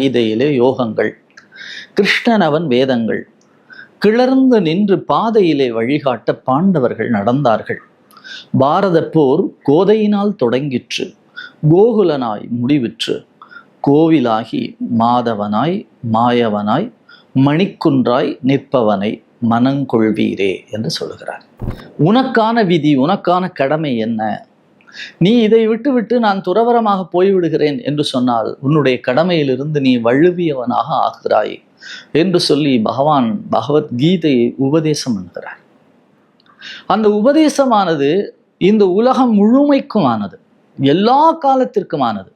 கீதையிலே யோகங்கள், கிருஷ்ணன் அவன் வேதங்கள், கிளர்ந்து நின்று பாதையிலே வழிகாட்ட பாண்டவர்கள் நடந்தார்கள். பாரத போர் கோதையினால் தொடங்கிற்று, கோகுலனாய் முடிவிற்று, கோவிலாகி மாதவனாய் மாயவனாய் மணிக்குன்றாய் நிற்பவனை மனங்கொள்வீரே என்று சொல்கிறார். உனக்கான விதி, உனக்கான கடமை என்ன? நீ இதை விட்டுவிட்டு நான் துறவரமாக போய்விடுகிறேன் என்று சொன்னால் உன்னுடைய கடமையிலிருந்து நீ வழுவியவனாக ஆகிறாய் என்று சொல்லி பகவான் பகவத்கீதையை உபதேசம் என்கிறார். அந்த உபதேசமானது இந்த உலகம் முழுமைக்குமானது, எல்லா காலத்திற்குமானது.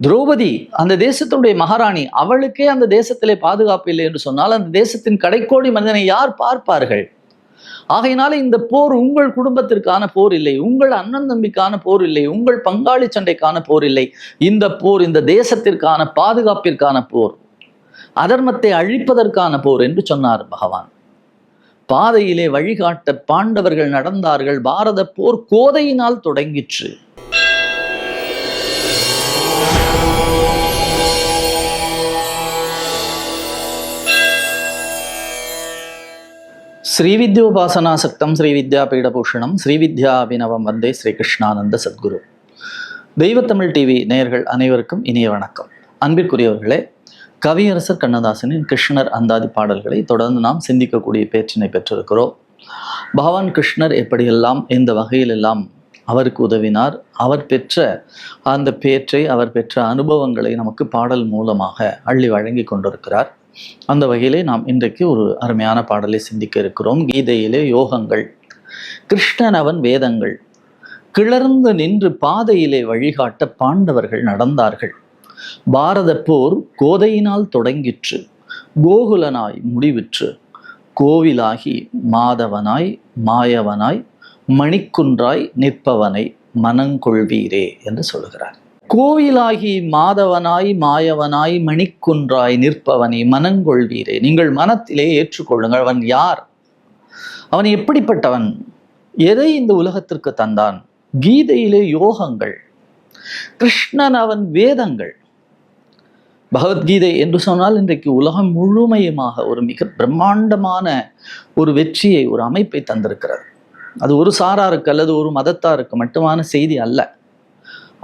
திரௌபதி அந்த தேசத்தினுடைய மகாராணி, அவளுக்கே அந்த தேசத்திலே பாதுகாப்பு இல்லை என்று சொன்னால் அந்த தேசத்தின் கடைக்கோடி மனிதனை யார் பார்ப்பார்கள்? ஆகையினால இந்த போர் உங்கள் குடும்பத்திற்கான போர் இல்லை, உங்கள் அண்ணன் தம்பிக்கான போர் இல்லை, உங்கள் பங்காளி சண்டைக்கான போர் இல்லை. இந்த போர் இந்த தேசத்திற்கான பாதுகாப்பிற்கான போர், அதர்மத்தை அழிப்பதற்கான போர் என்று சொன்னார் பகவான். பாதையிலே வழிகாட்ட பாண்டவர்கள் நடந்தார்கள். பாரத போர் கோதையினால் தொடங்கிற்று. ஸ்ரீவித்யோபாசனாசக்தம் ஸ்ரீவித்யாபீடபூஷணம் ஸ்ரீவித்யாபினவம் வந்தே ஸ்ரீகிருஷ்ணானந்த சத்குரு. தெய்வத்தமிழ் டிவி நேயர்கள் அனைவருக்கும் இனிய வணக்கம். அன்பிற்குரியவர்களே, கவியரசர் கண்ணதாசனின் கிருஷ்ணர் அந்தாதி பாடல்களை தொடர்ந்து நாம் சிந்திக்கக்கூடிய பேச்சினை பெற்றிருக்கிறோம். பகவான் கிருஷ்ணர் எப்படியெல்லாம் எந்த வகையிலெல்லாம் அவருக்கு உதவினார், அவர் பெற்ற அந்த பேற்றை, அவர் பெற்ற அனுபவங்களை நமக்கு பாடல் மூலமாக அள்ளி வழங்கி கொண்டிருக்கிறார். அந்த வகையிலே நாம் இன்றைக்கு ஒரு அருமையான பாடலை சிந்திக்க இருக்கிறோம். கீதையிலே யோகங்கள், கிருஷ்ணன் அவன் வேதங்கள், கிளர்ந்து நின்று பாதையிலே வழிகாட்ட பாண்டவர்கள் நடந்தார்கள். பாரத போர் கோதையினால் தொடங்கிற்று, கோகுலனாய் முடிவிற்று, கோவிலாகி மாதவனாய் மாயவனாய் மணிக்குன்றாய் நிற்பவனை மனங்கொள்வீரே என்று சொல்கிறார். கோவிலாகி மாதவனாய் மாயவனாய் மணிக்குன்றாய் நிற்பவனை மனங்கொள்வீரே, நீங்கள் மனத்திலே ஏற்றுக்கொள்ளுங்கள். அவன் யார்? அவன் எப்படிப்பட்டவன்? எதை இந்த உலகத்திற்கு தந்தான்? கீதையிலே யோகங்கள், கிருஷ்ணன் அவன் வேதங்கள். பகவத்கீதை என்று சொன்னால் இன்றைக்கு உலகம் முழுமையுமாக ஒரு மிக பிரம்மாண்டமான ஒரு வெற்றியை, ஒரு அமைப்பை தந்திருக்கிறது. அது ஒரு சாராருக்கு அல்லது ஒரு மதத்தாருக்கு மட்டுமான செய்தி அல்ல.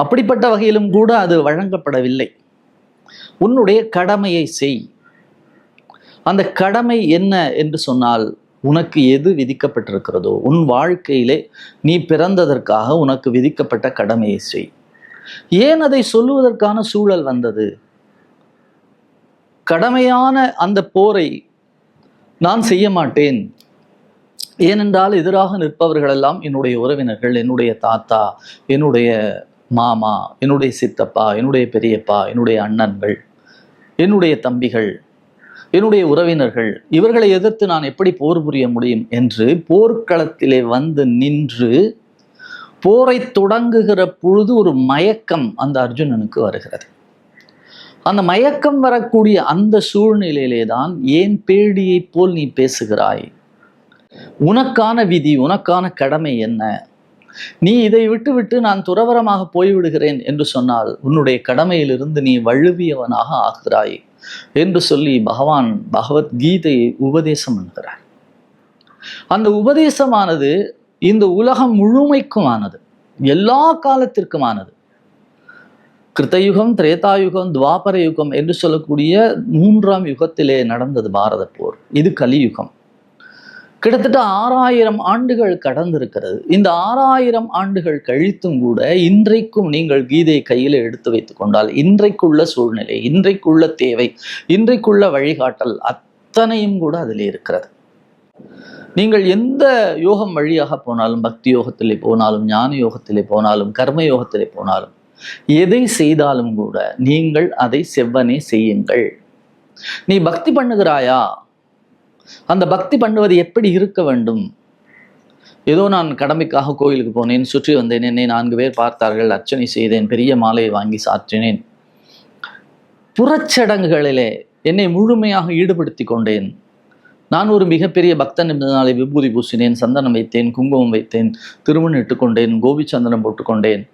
அப்படிப்பட்ட வகையிலும் கூட அது வழங்கப்படவில்லை. உன்னுடைய கடமையை செய். அந்த கடமை என்ன என்று சொன்னால், உனக்கு எது விதிக்கப்பட்டிருக்கிறதோ, உன் வாழ்க்கையிலே நீ பிறந்ததற்காக உனக்கு விதிக்கப்பட்ட கடமையை செய். ஏன் அதை சொல்லுவதற்கான சூழல் வந்தது? கடமையான அந்த போரை நான் செய்ய மாட்டேன், ஏனென்றால் எதிராக நிற்பவர்களெல்லாம் என்னுடைய உறவினர்கள், என்னுடைய தாத்தா, என்னுடைய மாமா, என்னுடைய சித்தப்பா, என்னுடைய பெரியப்பா, என்னுடைய அண்ணன்கள், என்னுடைய தம்பிகள், என்னுடைய உறவினர்கள், இவர்களை எதிர்த்து நான் எப்படி போர் புரிய முடியும் என்று போர்க்களத்திலே வந்து நின்று போரை தொடங்குகிற பொழுது ஒரு மயக்கம் அந்த அர்ஜுனனுக்கு வருகிறது. அந்த மயக்கம் வரக்கூடிய அந்த சூழ்நிலையிலே தான், ஏன் பேடியை போல் நீ பேசுகிறாய்? உனக்கான விதி, உனக்கான கடமை என்ன? நீ இதை விட்டுவிட்டு நான் துறவரமாக போய்விடுகிறேன் என்று சொன்னால் உன்னுடைய கடமையிலிருந்து நீ வழுவியவனாக ஆகிறாய் என்று சொல்லி பகவான் பகவத்கீதையை உபதேசம் என்கிறார். அந்த உபதேசமானது இந்த உலகம் முழுமைக்குமானது, எல்லா காலத்திற்குமானது. கிருத்தயுகம், திரேதாயுகம், துவாபர யுகம் என்று சொல்லக்கூடிய 3ஆம் யுகத்திலே நடந்தது பாரத போர். இது கலியுகம். கிட்டத்தட்ட 6000 ஆண்டுகள் கடந்திருக்கிறது. இந்த 6000 ஆண்டுகள் கழித்தும் கூட இன்றைக்கும் நீங்கள் கீதையை கையில் எடுத்து வைத்துக் கொண்டால், இன்றைக்குள்ள சூழ்நிலை, இன்றைக்குள்ள தேவை, இன்றைக்குள்ள வழிகாட்டல் அத்தனையும் கூட அதில் இருக்கிறது. நீங்கள் எந்த யோகம் வழியாக போனாலும், பக்தி யோகத்திலே போனாலும், ஞான யோகத்திலே போனாலும், கர்ம யோகத்திலே போனாலும், எதை செய்தாலும் கூட நீங்கள் அதை செவ்வனே செய்யுங்கள். நீ பக்தி பண்ணுகிறாயா? அந்த பக்தி பண்ணுவது எப்படி இருக்க வேண்டும்? ஏதோ நான் கடமைக்காக கோயிலுக்கு போனேன், சுற்றி வந்தேன், என்னை 4 பேர் பார்த்தார்கள், அர்ச்சனை செய்தேன், பெரிய மாலையை வாங்கி சாற்றினேன், புறச்சடங்குகளிலே என்னை முழுமையாக ஈடுபடுத்தி கொண்டேன், நான் ஒரு மிகப்பெரிய பக்தன் என்பதனாலே விபூதி பூசினேன், சந்தனம் வைத்தேன், குங்குமம் வைத்தேன், திருமணம் இட்டுக்கொண்டேன், கோபிச்சந்தனம் போட்டுக்கொண்டேன்,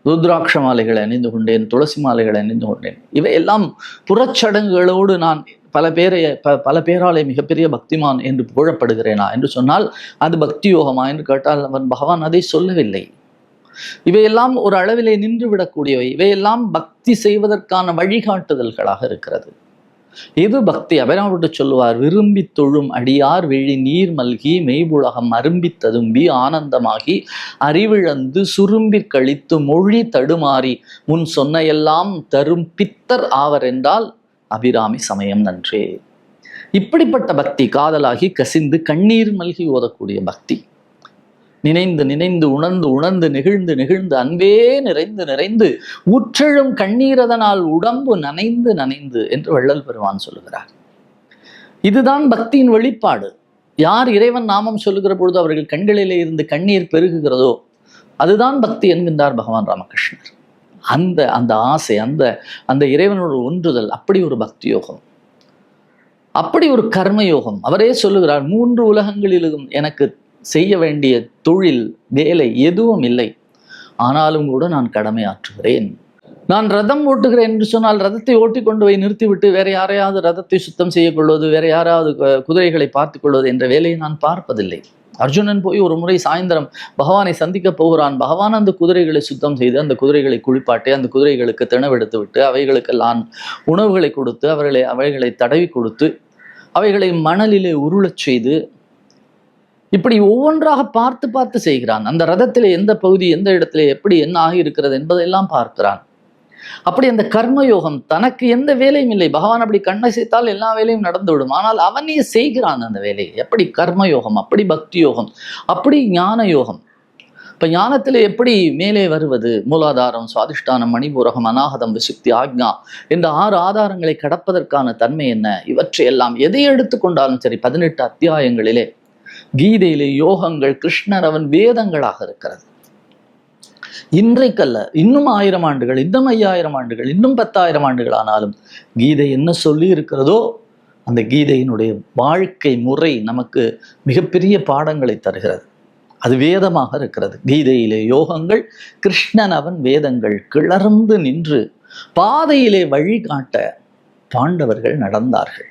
ருத்ராட்ச மாலைகளை அணிந்து கொண்டேன், துளசி மாலைகளை அணிந்து கொண்டேன். இவையெல்லாம் புறச்சடங்குகளோடு நான் பல பேராலே மிகப்பெரிய பக்திமான் என்று புகழப்படுகிறேனா என்று சொன்னால் அது பக்தி யோகமா என்று கேட்டால் பகவான் அதை சொல்லவில்லை. இவையெல்லாம் ஒரு அளவிலே நின்று விடக்கூடியவை. இவையெல்லாம் பக்தி செய்வதற்கான வழிகாட்டுதல்களாக இருக்கிறது. இது பக்தி. அபராவிட்டு சொல்லுவார், விரும்பி தொழும் அடியார் விழி நீர் மல்கி மெய்புலகம் அரும்பி ததும்பி ஆனந்தமாகி அறிவிழந்து சுரும்பிற் கழித்து மொழி தடுமாறி முன் சொன்ன எல்லாம் தரும் பித்தர் ஆவர் என்றால் அபிராமி சமயம் நன்றே. இப்படிப்பட்ட பக்தி, காதலாகி கசிந்து கண்ணீர் மல்கி ஓதக்கூடிய பக்தி, நினைந்து நினைந்து உணர்ந்து உணர்ந்து நெகிழ்ந்து நெகிழ்ந்து அன்பே நிறைந்து நிறைந்து உற்றெழும் கண்ணீரதனால் உடம்பு நனைந்து நனைந்து என்று வள்ளல் பெருமான் சொல்லுகிறார். இதுதான் பக்தியின் வெளிப்பாடு. யார் இறைவன் நாமம் சொல்லுகிற பொழுது அவர்கள் கண்களிலே இருந்து கண்ணீர் பெருகுகிறதோ அதுதான் பக்தி என்கின்றார் பகவான் ராமகிருஷ்ணர். அந்த ஆசை, அந்த இறைவனோட ஒன்றுதல், அப்படி ஒரு பக்தி யோகம், அப்படி ஒரு கர்மயோகம். அவரே சொல்லுகிறார், 3 உலகங்களிலும் எனக்கு செய்ய வேண்டிய தொழில் வேலை எதுவும் இல்லை, ஆனாலும் கூட நான் கடமையாற்றுகிறேன். நான் ரதம் ஓட்டுகிறேன் என்று சொன்னால் ரதத்தை ஓட்டி கொண்டு போய் நிறுத்திவிட்டு வேற யாரையாவது ரதத்தை சுத்தம் செய்ய கொள்வது, வேற யாராவது குதிரைகளை பார்த்து கொள்வது என்ற வேலையை நான் பார்ப்பதில்லை. அர்ஜுனன் போய் ஒரு முறை சாயந்தரம் பகவானை சந்திக்க போகிறான். பகவான் அந்த குதிரைகளை சுத்தம் செய்து அந்த குதிரைகளை குளிப்பாட்டி அந்த குதிரைகளுக்கு திணவெடுத்து விட்டு அவைகளுக்கெல்லாம் உணவுகளை கொடுத்து அவைகளை தடவி கொடுத்து அவைகளை மணலிலே உருளச் செய்து இப்படி ஒவ்வொன்றாக பார்த்து பார்த்து செய்கிறான். அந்த ரதத்திலே எந்த பகுதி எந்த இடத்துல எப்படி என்ன ஆகியிருக்கிறது என்பதெல்லாம் பார்க்கிறான். அப்படி அந்த கர்மயோகம், தனக்கு எந்த வேலையும் இல்லை, பகவான் அப்படி கண்ணை சேர்த்தால் எல்லா வேலையும் நடந்துவிடும், ஆனால் அவனே செய்கிறான் அந்த வேலையை. எப்படி கர்மயோகம், அப்படி பக்தி யோகம், அப்படி ஞான யோகம். இப்ப ஞானத்திலே எப்படி மேலே வருவது? மூலாதாரம், சுவாதிஷ்டானம், மணிபூரகம், அநாகதம், விசுக்தி, ஆக்ஞா என்ற 6 ஆதாரங்களை கடப்பதற்கான தன்மை என்ன? இவற்றையெல்லாம் எதை எடுத்துக்கொண்டாலும் சரி 18 அத்தியாயங்களிலே கீதையிலே யோகங்கள் கிருஷ்ணர் அவன் வேதங்களாக இருக்கிறது. இன்றைக்கல்ல, இன்னும் 1000 ஆண்டுகள், இன்னும் 5000 ஆண்டுகள், இன்னும் 10,000 ஆண்டுகள் ஆனாலும் கீதை என்ன சொல்லி இருக்கிறதோ அந்த கீதையினுடைய வாழ்க்கை முறை நமக்கு மிகப்பெரிய பாடங்களை தருகிறது. அது வேதமாக இருக்கிறது. கீதையிலே யோகங்கள், கிருஷ்ணன் அவன் வேதங்கள். கிளர்ந்து நின்று பாதையிலே வழிகாட்ட பாண்டவர்கள் நடந்தார்கள்.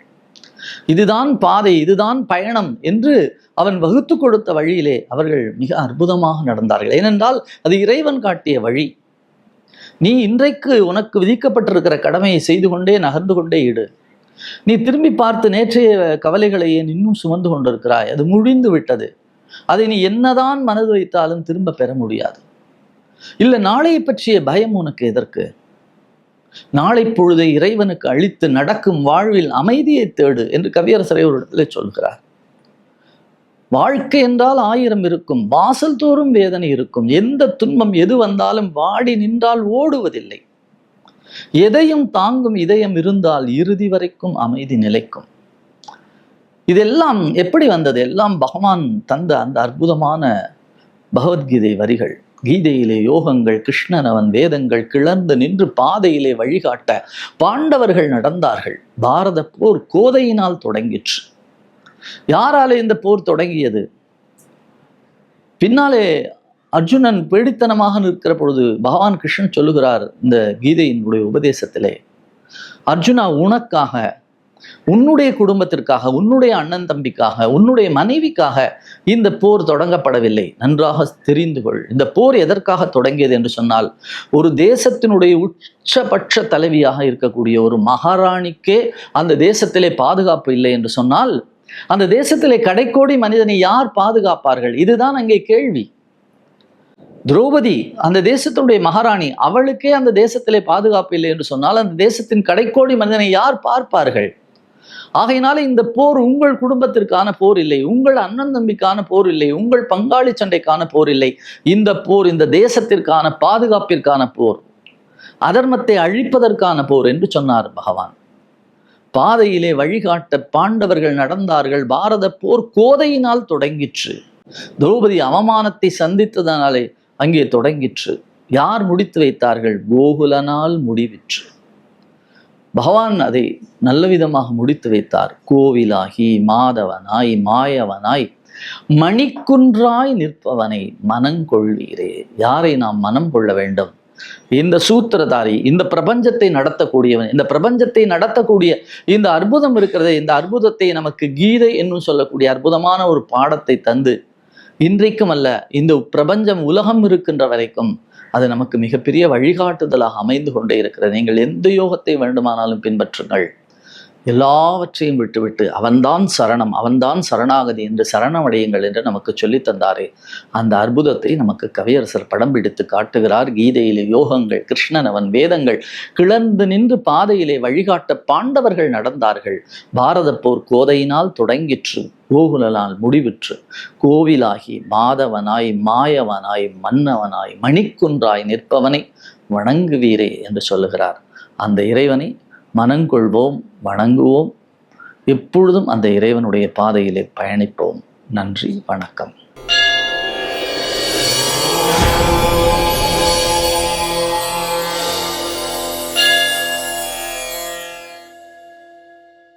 இதுதான் பாதை, இதுதான் பயணம் என்று அவன் வகுத்து கொடுத்த வழியிலே அவர்கள் மிக அற்புதமாக நடந்தார்கள். ஏனென்றால் அது இறைவன் காட்டிய வழி. நீ இன்றைக்கு உனக்கு விதிக்கப்பட்டிருக்கிற கடமையை செய்து கொண்டே நகர்ந்து கொண்டே இடு. நீ திரும்பி பார்த்து நேற்றைய கவலைகளை ஏன் இன்னும் சுமந்து கொண்டிருக்கிறாய்? அது முடிந்து விட்டது. அதை நீ என்னதான் மனது வைத்தாலும் திரும்ப பெற முடியாது. இல்லை, நாளையை பற்றிய பயம் உனக்கு எதற்கு? நாளை பொழுதை இறைவனுக்கு அளித்து நடக்கும் வாழ்வில் அமைதியை தேடு என்று கவியரசரை ஒரு இடத்துல சொல்கிறார். வாழ்க்கை என்றால் 1000 இருக்கும், வாசல் தோறும் வேதனை இருக்கும். எந்த துன்பம் எது வந்தாலும் வாடி நின்றால் ஓடுவதில்லை. எதையும் தாங்கும் இதயம் இருந்தால் இறுதி வரைக்கும் அமைதி நிலைக்கும். இதெல்லாம் எப்படி வந்தது? எல்லாம் பகவான் தந்த அந்த அற்புதமான பகவத்கீதை வரிகள். கீதையிலே யோகங்கள், கிருஷ்ணன் அவன் வேதங்கள். கிளர்ந்து நின்று பாதையிலே வழிகாட்ட பாண்டவர்கள் நடந்தார்கள். பாரத போர் கோதையினால் தொடங்கிற்று. யாராலே இந்த போர் தொடங்கியது? பின்னாலே அர்ஜுனன் பேடித்தனமாக நிற்கிற பொழுது பகவான் கிருஷ்ணன் சொல்லுகிறார் இந்த கீதையினுடைய உபதேசத்திலே, அர்ஜுனா, உனக்காக, உன்னுடைய குடும்பத்திற்காக, உன்னுடைய அண்ணன் தம்பிக்காக, உன்னுடைய மனைவிக்காக இந்த போர் தொடங்கப்படவில்லை. நன்றாக தெரிந்து கொள். இந்த போர் எதற்காக தொடங்கியது என்று சொன்னால், ஒரு தேசத்தினுடைய உச்சபட்ச தலைவியாக இருக்கக்கூடிய ஒரு மகாராணிக்கே அந்த தேசத்திலே பாதுகாப்பு இல்லை என்று சொன்னால் அந்த தேசத்திலே கடைக்கோடி மனிதனை யார் பாதுகாப்பார்கள்? இதுதான் அங்கே கேள்வி. திரௌபதி அந்த தேசத்தினுடைய மகாராணி, அவளுக்கே அந்த தேசத்திலே பாதுகாப்பு இல்லை என்று சொன்னால் அந்த தேசத்தின் கடைக்கோடி மனிதனை யார் பார்ப்பார்கள்? ஆகையினால இந்த போர் உங்கள் குடும்பத்திற்கான போர் இல்லை, உங்கள் அண்ணன் தம்பிக்கான போர் இல்லை, உங்கள் பங்காளி சண்டைக்கான போர் இல்லை. இந்த போர் இந்த தேசத்திற்கான பாதுகாப்பிற்கான போர், அதர்மத்தை அழிப்பதற்கான போர் என்று சொன்னார் பகவான். பாதையிலே வழிகாட்ட பாண்டவர்கள் நடந்தார்கள். பாரத போர் கோதையினால் தொடங்கிற்று. திரௌபதி அவமானத்தை சந்தித்ததனாலே அங்கே தொடங்கிற்று. யார் முடித்து வைத்தார்கள்? கோகுலனால் முடிவிற்று. பகவான் அதை நல்ல விதமாக முடித்து வைத்தார். கோவிலாகி மாதவனாய் மாயவனாய் மணிக்குன்றாய் நிற்பவனை மனங்கொள்வீரே. யாரை நாம் மனம் கொள்ள வேண்டும்? இந்த சூத்திரதாரி, இந்த பிரபஞ்சத்தை நடத்தக்கூடியவன், இந்த பிரபஞ்சத்தை நடத்தக்கூடிய இந்த அற்புதம் இருக்கிறது, இந்த அற்புதத்தை நமக்கு கீதை என்னும் சொல்லக்கூடிய அற்புதமான ஒரு பாடத்தை தந்து, இன்றைக்கும் அல்ல, இந்த பிரபஞ்சம் உலகம் இருக்கின்ற வரைக்கும் அது நமக்கு மிகப்பெரிய வழிகாட்டுதலாக அமைந்து கொண்டே இருக்கிறது. நீங்கள் எந்த யோகத்தை வேண்டுமானாலும் பின்பற்றுங்கள், எல்லாவற்றையும் விட்டுவிட்டு அவன்தான் சரணம், அவன்தான் சரணாகதி என்று சரணமடையுங்கள் என்று நமக்கு சொல்லி தந்தாரே, அந்த அற்புதத்தை நமக்கு கவியரசர் படம் பிடித்து காட்டுகிறார். கீதையிலே யோகங்கள், கிருஷ்ணன் அவன் வேதங்கள் கிளர்ந்து நின்று பாதையிலே வழிகாட்ட பாண்டவர்கள் நடந்தார்கள். பாரத போர் கோதையினால் தொடங்கிற்று, கோகுலால் முடிவிற்று. கோவிலாகி மாதவனாய் மாயவனாய் மன்னவனாய் மணிக்குன்றாய் நிற்பவனை வணங்குவீரே என்று சொல்லுகிறார். அந்த இறைவனை மனங்கொள்வோம், வணங்குவோம், எப்பொழுதும் அந்த இறைவனுடைய பாதையிலே பயணிப்போம். நன்றி, வணக்கம்.